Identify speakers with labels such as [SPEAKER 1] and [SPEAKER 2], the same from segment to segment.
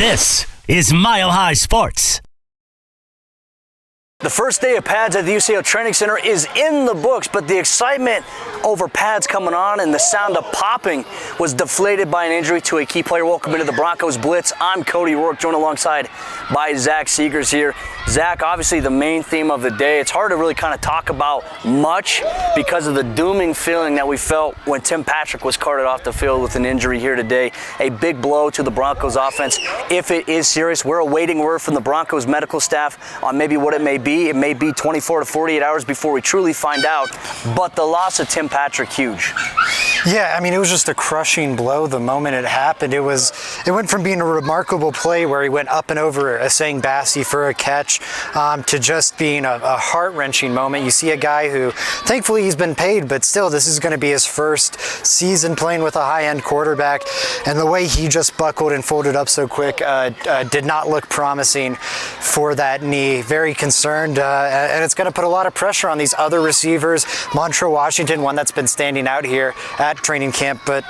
[SPEAKER 1] This is Mile High Sports.
[SPEAKER 2] The first day of pads at the UCHealth Training Center is in the books, but the excitement over pads coming on and the sound of popping was deflated by an injury to a key player. Welcome into the Broncos Blitz. I'm Cody Rourke, joined alongside by Zach Seegers here. Zach, obviously the main theme of the day. It's hard to really kind of talk about much because of the dooming feeling that we felt when Tim Patrick was carted off the field with an injury here today. A big blow to the Broncos offense. If it is serious, we're awaiting word from the Broncos medical staff on maybe what it may be. It may be 24 to 48 hours before we truly find out, but the loss of Tim Patrick, huge.
[SPEAKER 3] Yeah, I mean, it was just a crushing blow the moment it happened. It went from being a remarkable play where he went up and over Asang Bassi for a catch to just being a heart-wrenching moment. You see a guy who, thankfully he's been paid, but still this is going to be his first season playing with a high-end quarterback, and the way he just buckled and folded up so quick did not look promising for that knee. Very concerned, and it's going to put a lot of pressure on these other receivers. Montrell Washington, one that's been standing out here at training camp, but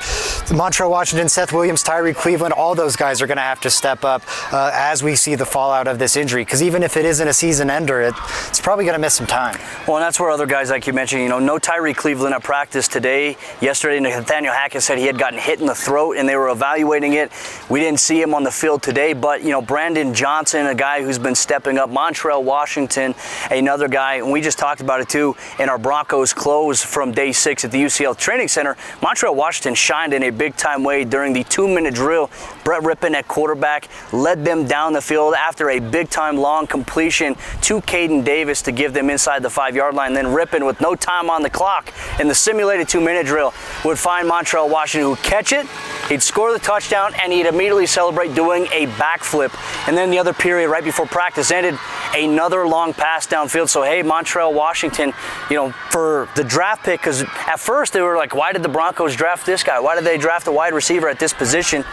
[SPEAKER 3] Montrell Washington, Seth Williams, Tyree Cleveland, all those guys are going to have to step up as we see the fallout of this injury, because even if it isn't a season ender, it's probably going to miss some time.
[SPEAKER 2] Well, and that's where other guys like you mentioned, no Tyree Cleveland at practice today. Yesterday, Nathaniel Hackett said he had gotten hit in the throat and they were evaluating it. We didn't see him on the field today, but Brandon Johnson, a guy who's been stepping up, Montrell Washington, another guy, and we just talked about it too in our Broncos close from day 6 at the UCHealth Training Center. Montrell Washington shined in a big-time way during the 2-minute drill. Brett Rippon at quarterback led them down the field after a big-time long completion to Caden Davis to give them inside the 5-yard line. Then Rippon, with no time on the clock in the simulated 2-minute drill, would find Montrell Washington, who would catch it, he'd score the touchdown, and he'd immediately celebrate doing a backflip. And then the other period, right before practice ended, another long pass downfield. So, hey, Montrell Washington, for the draft pick, because at first they were like, why did the Broncos draft this guy? Why did they draft a wide receiver at this position?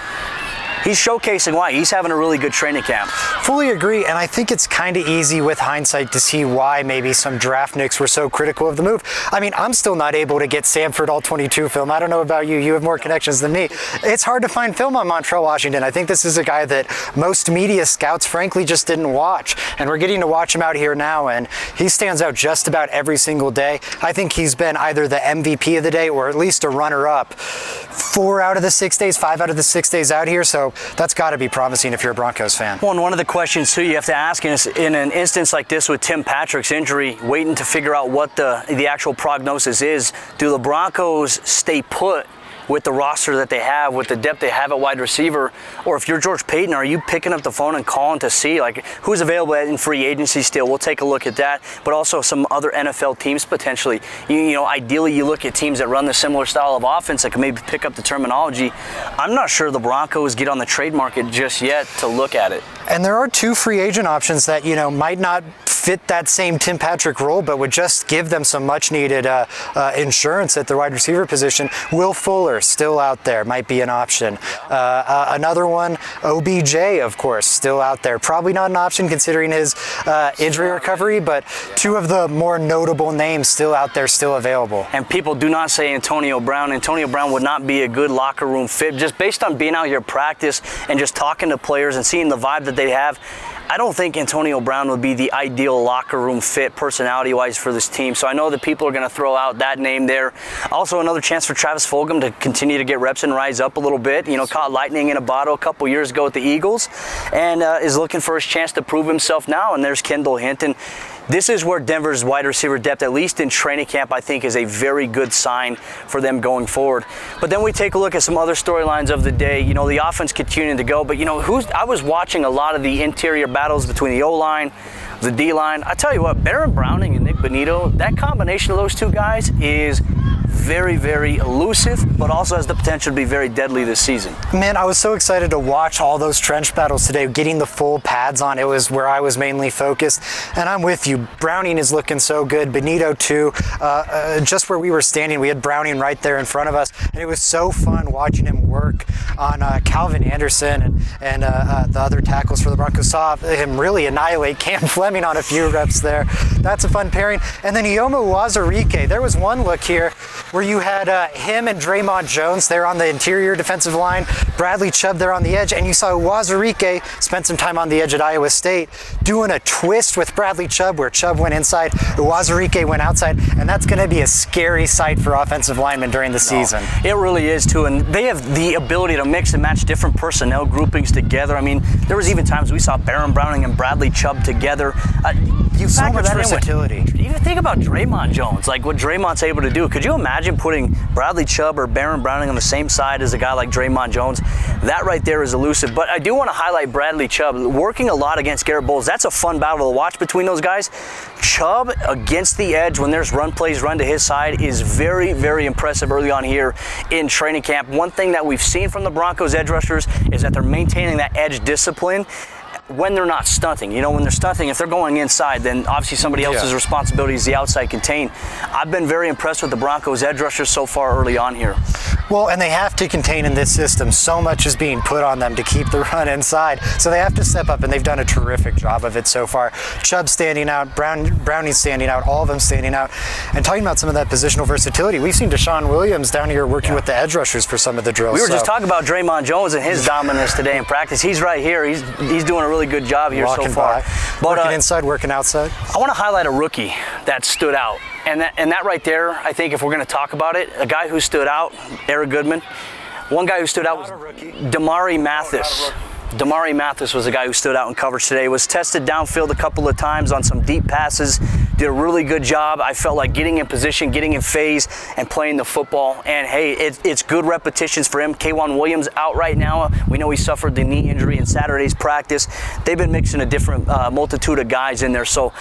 [SPEAKER 2] He's showcasing why. He's having a really good training camp.
[SPEAKER 3] Fully agree, and I think it's kind of easy with hindsight to see why maybe some draft nicks were so critical of the move. I mean, I'm still not able to get Samford All-22 film. I don't know about you. You have more connections than me. It's hard to find film on Montrell Washington. I think this is a guy that most media scouts, frankly, just didn't watch, and we're getting to watch him out here now, and he stands out just about every single day. I think he's been either the MVP of the day or at least a runner-up 4 out of the 6 days, 5 out of the 6 days out here, so that's got to be promising if you're a Broncos fan.
[SPEAKER 2] Well, and one of the questions, too, you have to ask is, in an instance like this with Tim Patrick's injury, waiting to figure out what the actual prognosis is, do the Broncos stay put with the roster that they have, with the depth they have at wide receiver? Or if you're George Payton, are you picking up the phone and calling to see who's available in free agency still? We'll take a look at that, but also some other NFL teams potentially. Ideally you look at teams that run the similar style of offense that can maybe pick up the terminology. I'm not sure the Broncos get on the trade market just yet to look at it.
[SPEAKER 3] And there are 2 free agent options that, might not fit that same Tim Patrick role, but would just give them some much needed insurance at the wide receiver position. Will Fuller, still out there, might be an option. Another one, OBJ, of course, still out there. Probably not an option considering his injury recovery, but 2 of the more notable names still out there, still available.
[SPEAKER 2] And people do not say Antonio Brown. Antonio Brown would not be a good locker room fit, just based on being out here practice and just talking to players and seeing the vibe that they have. I don't think Antonio Brown would be the ideal locker room fit personality-wise for this team. So I know that people are going to throw out that name there. Also, another chance for Travis Fulgham to continue to get reps and rise up a little bit. Caught lightning in a bottle a couple years ago with the Eagles and is looking for his chance to prove himself now. And there's Kendall Hinton. This is where Denver's wide receiver depth, at least in training camp, I think is a very good sign for them going forward. But then we take a look at some other storylines of the day. The offense continuing to go, but I was watching a lot of the interior battles between the O-line, the D-line. I tell you what, Baron Browning and Nick Bonito, that combination of those 2 guys is very, very elusive, but also has the potential to be very deadly this season.
[SPEAKER 3] Man, I was so excited to watch all those trench battles today, getting the full pads on. It was where I was mainly focused, and I'm with you. Browning is looking so good. Benito, too. Just where we were standing, we had Browning right there in front of us, and it was so fun watching him work on Calvin Anderson and the other tackles for the Broncos. Saw him really annihilate Cam Fleming on a few reps there. That's a fun pairing. And then Ioma Uwazurike, there was one look here where you had him and Draymond Jones there on the interior defensive line, Bradley Chubb there on the edge, and you saw Uwazurike spend some time on the edge at Iowa State doing a twist with Bradley Chubb where Chubb went inside, Uwazurike went outside, and that's going to be a scary sight for offensive linemen during the season.
[SPEAKER 2] It really is too, and they have the ability to mix and match different personnel groupings together. I mean, there was even times we saw Baron Browning and Bradley Chubb together. You
[SPEAKER 3] so much versatility.
[SPEAKER 2] Even think about Draymond Jones, like what Draymond's able to do. Could you imagine putting Bradley Chubb or Baron Browning on the same side as a guy like Draymond Jones? That right there is elusive. But I do want to highlight Bradley Chubb working a lot against Garrett Bowles. That's a fun battle to watch between those guys. Chubb against the edge when there's run plays run to his side is very, very impressive early on here in training camp. One thing that we've seen from the Broncos edge rushers is that they're maintaining that edge discipline when they're not stunting. You know, when they're stunting, if they're going inside, then obviously somebody else's responsibility is the outside contain. I've been very impressed with the Broncos edge rushers so far early on here.
[SPEAKER 3] Well, and they have to contain in this system. So much is being put on them to keep the run inside. So they have to step up, and they've done a terrific job of it so far. Chubb standing out, Browning standing out, all of them standing out. And talking about some of that positional versatility, we've seen Deshaun Williams down here working with the edge rushers for some of the drills.
[SPEAKER 2] We were just talking about Draymond Jones and his dominance today in practice. He's right here. He's doing a really good job here so far.
[SPEAKER 3] But working inside, working outside.
[SPEAKER 2] I want to highlight a rookie that stood out. And that right there, I think if we're going to talk about it, a guy who stood out, Eric Goodman. One guy who stood out was Damari Mathis. Damari Mathis was a guy who stood out in coverage today. Was tested downfield a couple of times on some deep passes. Did a really good job. I felt like getting in position, getting in phase, and playing the football. And hey, it's good repetitions for him. K'Wan Williams out right now. We know he suffered the knee injury in Saturday's practice. They've been mixing a different multitude of guys in there. So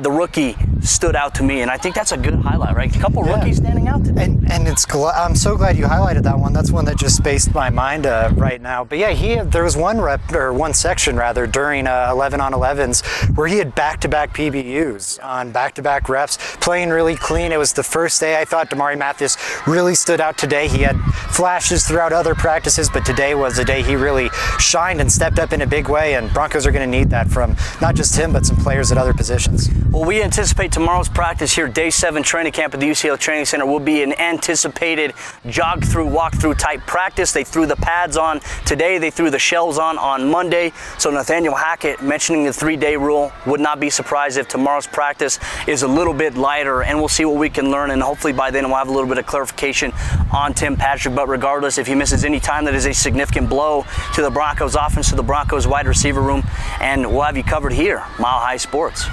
[SPEAKER 2] the rookie stood out to me, and I think that's a good highlight, right? A couple rookies standing out today.
[SPEAKER 3] And I'm so glad you highlighted that one. That's one that just spaced my mind right now. But yeah, there was one section during 11 on 11s where he had back-to-back PBUs on back-to-back reps, playing really clean. It was the first day I thought Damari Mathis really stood out today. He had flashes throughout other practices, but today was the day he really shined and stepped up in a big way, and Broncos are going to need that from not just him, but some players at other positions.
[SPEAKER 2] Well, we anticipate tomorrow's practice here, day 7 training camp at the UCHealth Training Center, will be an anticipated jog-through, walk-through type practice. They threw the pads on today. They threw the shells on Monday. So Nathaniel Hackett mentioning the 3-day rule, would not be surprised if tomorrow's practice is a little bit lighter, and we'll see what we can learn, and hopefully by then we'll have a little bit of clarification on Tim Patrick. But regardless, if he misses any time, that is a significant blow to the Broncos offense, to the Broncos wide receiver room, and we'll have you covered here, Mile High Sports.